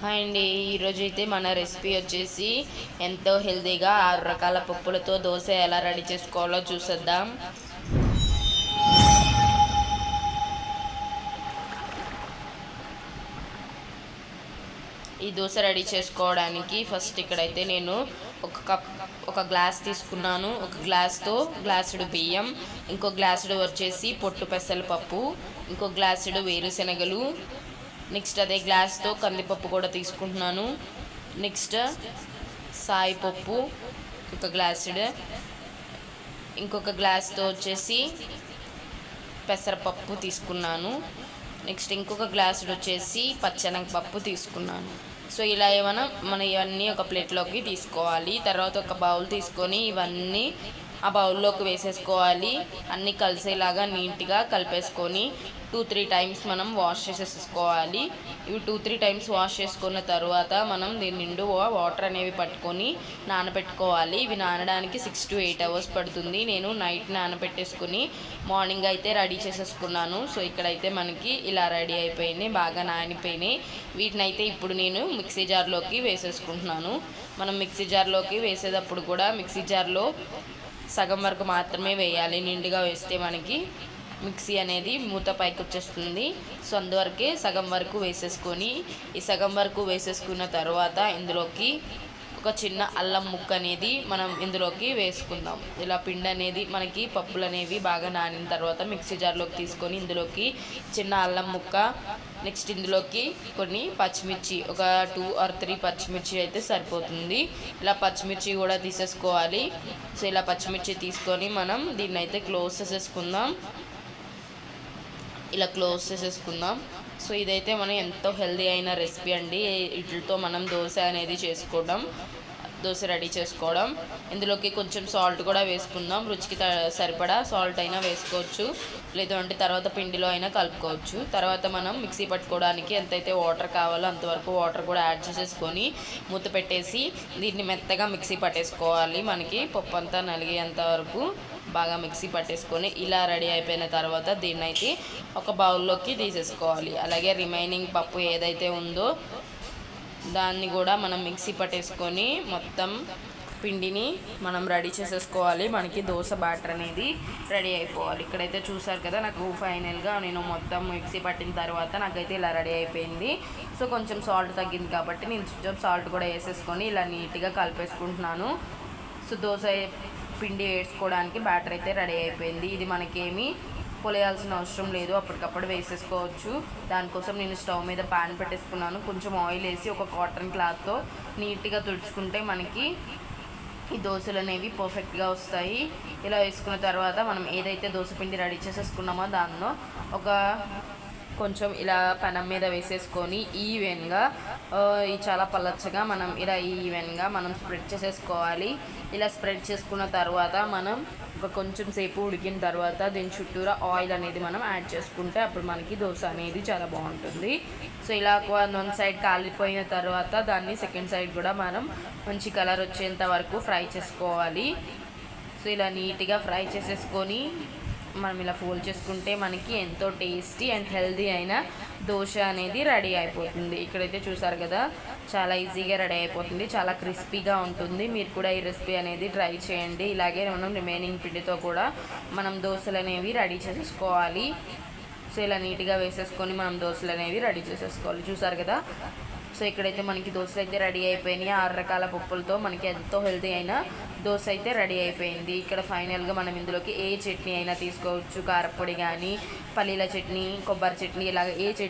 Hi అండి. ఈరోజు అయితే మన రెసిపీ వచ్చేసి ఎంతో హెల్తీగా 6 రకాల పప్పులతో దోశ ఎలా రెడీ చేసుకోవాలో చూసేద్దాం. ఈ దోశ రెడీ చేసుకోవడానికి ఫస్ట్ ఇక్కడైతే నేను ఒక గ్లాస్ తీసుకున్నాను. ఒక గ్లాస్తో గ్లాసుడు బియ్యం, ఇంకో గ్లాసుడు వచ్చేసి పొట్టు పెసరపప్పు, ఇంకో గ్లాసుడు వేరుశనగలు, నెక్స్ట్ అదే గ్లాస్తో కందిపప్పు కూడా తీసుకుంటున్నాను. నెక్స్ట్ సాయిపప్పు ఒక గ్లాసుడు, ఇంకొక గ్లాస్తో వచ్చేసి పెసరపప్పు తీసుకున్నాను. నెక్స్ట్ ఇంకొక గ్లాసుడు వచ్చేసి పచ్చెనగపప్పు తీసుకున్నాను. సో ఇలా ఏమైనా మనం ఇవన్నీ ఒక ప్లేట్లోకి తీసుకోవాలి. తర్వాత ఒక బౌల్ తీసుకొని ఇవన్నీ ఆ బౌల్లోకి వేసేసుకోవాలి. అన్నీ కలిసేలాగా నీట్గా కలిపేసుకొని 2-3 టైమ్స్ మనం వాష్ చేసేసుకోవాలి. ఇవి 2-3 టైమ్స్ వాష్ చేసుకున్న తర్వాత మనం దీని నిండు వాటర్ అనేవి పట్టుకొని నానబెట్టుకోవాలి. ఇవి నానడానికి 6 to 8 hours పడుతుంది. నేను నైట్ నానబెట్టేసుకుని మార్నింగ్ అయితే రెడీ చేసేసుకున్నాను. సో ఇక్కడైతే మనకి ఇలా రెడీ అయిపోయినాయి, బాగా నానిపోయినాయి. వీటిని అయితే ఇప్పుడు నేను మిక్సీ జార్లోకి వేసేసుకుంటున్నాను. మనం మిక్సీ జార్లోకి వేసేటప్పుడు కూడా మిక్సీ జార్లో సగం వరకు మాత్రమే వేయాలి. నిండుగా వేస్తే మనకి మిక్సీ అనేది మూత పైకి వచ్చేస్తుంది. సో అందువరకే సగం వరకు వేసేసుకొని, ఈ సగం వరకు వేసేసుకున్న తర్వాత ఇందులోకి ఒక చిన్న అల్లం ముక్క అనేది మనం ఇందులోకి వేసుకుందాం. ఇలా పిండి అనేది మనకి పప్పులు అనేవి బాగా నానిన తర్వాత మిక్సీ జార్లోకి తీసుకొని ఇందులోకి చిన్న అల్లం ముక్క, నెక్స్ట్ ఇందులోకి కొన్ని పచ్చిమిర్చి, ఒక 2 or 3 పచ్చిమిర్చి అయితే సరిపోతుంది. ఇలా పచ్చిమిర్చి కూడా తీసేసుకోవాలి. సో ఇలా పచ్చిమిర్చి తీసుకొని మనం దీన్ని అయితే క్లోజ్ చేసేసుకుందాం. ఇలా క్లోజ్ చేసేసుకుందాం. సో ఇదైతే మనం ఎంతో హెల్దీ అయిన రెసిపీ అండి. వీటితో మనం దోశ అనేది దోశ రెడీ చేసుకోవడం. ఇందులోకి కొంచెం సాల్ట్ కూడా వేసుకుందాం. రుచికి సరిపడా సాల్ట్ అయినా వేసుకోవచ్చు, లేదంటే తర్వాత పిండిలో అయినా కలుపుకోవచ్చు. తర్వాత మనం మిక్సీ పట్టుకోవడానికి ఎంతైతే వాటర్ కావాలో అంతవరకు వాటర్ కూడా యాడ్ చేసేసుకొని మూత పెట్టేసి దీన్ని మెత్తగా మిక్సీ పట్టేసుకోవాలి. మనకి పప్పు అంతా నలిగేంత వరకు బాగా మిక్సీ పట్టేసుకొని ఇలా రెడీ అయిపోయిన తర్వాత దీన్ని అయితే ఒక బౌల్లోకి తీసేసుకోవాలి. అలాగే రిమైనింగ్ పప్పు ఏదైతే ఉందో దాన్ని కూడా మనం మిక్సీ పట్టేసుకొని మొత్తం పిండిని మనం రెడీ చేసేసుకోవాలి. మనకి దోశ బ్యాటర్ అనేది రెడీ అయిపోవాలి. ఇక్కడైతే చూసారు కదా, నాకు ఫైనల్గా నేను మొత్తం మిక్సీ పట్టిన తర్వాత నాకైతే ఇలా రెడీ అయిపోయింది. సో కొంచెం సాల్ట్ తగ్గింది కాబట్టి నేను కొంచెం సాల్ట్ కూడా వేసేసుకొని ఇలా నీట్గా కలిపేసుకుంటున్నాను. సో దోశ పిండి వేసుకోవడానికి బ్యాటర్ అయితే రెడీ అయిపోయింది. ఇది మనకేమీ పొలేయాల్సిన అవసరం లేదు, అప్పటికప్పుడు వేసేసుకోవచ్చు. దానికోసం నేను స్టవ్ మీద ప్యాన్ పెట్టేసుకున్నాను. కొంచెం ఆయిల్ వేసి ఒక కాటన్ క్లాత్తో నీట్గా తుడుచుకుంటే మనకి ఈ దోశలు అనేవి పర్ఫెక్ట్గా వస్తాయి. ఇలా వేసుకున్న తర్వాత మనం ఏదైతే దోశ పిండి రెడీ చేసేసుకున్నామో దానిలో కొంచెం ఇలా పెనం మీద వేసేసుకొని ఈవెన్గా చాలా పలచగా మనం ఇలా ఈవెన్గా మనం స్ప్రెడ్ చేసేసుకోవాలి. ఇలా స్ప్రెడ్ చేసుకున్న తర్వాత మనం కొంచెం సేపు ఉడికిన తర్వాత దీని చుట్టూరా ఆయిల్ అనేది మనం యాడ్ చేసుకుంటే అప్పుడు మనకి దోశ అనేది చాలా బాగుంటుంది. సో ఇలా 1 సైడ్ కాలిపోయిన తర్వాత దాన్ని సెకండ్ సైడ్ కూడా మనం మంచి కలర్ వచ్చేంత వరకు ఫ్రై చేసుకోవాలి. సో ఇలా నీట్గా ఫ్రై చేసేసుకొని మనం ఇలా ఫోల్డ్ చేసుకుంటే మనకి ఎంతో టేస్టీ అండ్ హెల్దీ అయిన దోశ అనేది రెడీ అయిపోతుంది. ఇక్కడైతే చూసారు కదా, చాలా ఈజీగా రెడీ అయిపోతుంది, చాలా క్రిస్పీగా ఉంటుంది. మీరు కూడా ఈ రెసిపీ అనేది ట్రై చేయండి. ఇలాగే మనం రిమైనింగ్ పిండితో కూడా మనం దోశలు అనేవి రెడీ చేసేసుకోవాలి. సో ఇలా నీట్గా వేసేసుకొని మనం దోశలు అనేవి రెడీ చేసేసుకోవాలి. చూసారు కదా, సో ఇక్కడైతే మనకి దోశలు అయితే రెడీ అయిపోయినాయి. 6 రకాల పప్పులతో మనకి ఎంతో హెల్తీ అయిన దోశ అయితే రెడీ అయిపోయింది. ఇక్కడ ఫైనల్గా మనం ఇందులోకి ఏ చట్నీ అయినా తీసుకోవచ్చు. కారపొడి కానీ, పల్లీల చట్నీ, కొబ్బరి చట్నీ, ఇలాగ ఏ చట్నీ